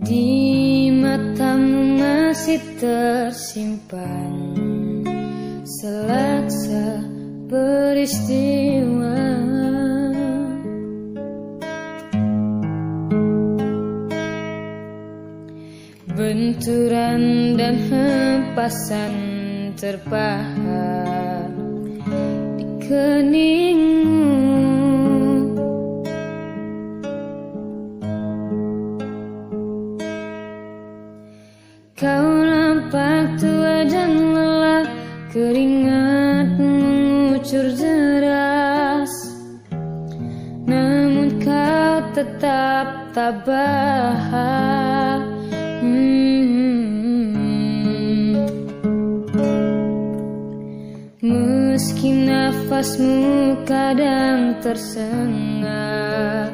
Di matamu masih tersimpan selaksa peristiwa, benturan dan hempasan terpahat di keningmu. Kau nampak tua dan lelah, keringat mengucur deras, namun kau tetap tabah. Meski nafasmu kadang tersengat,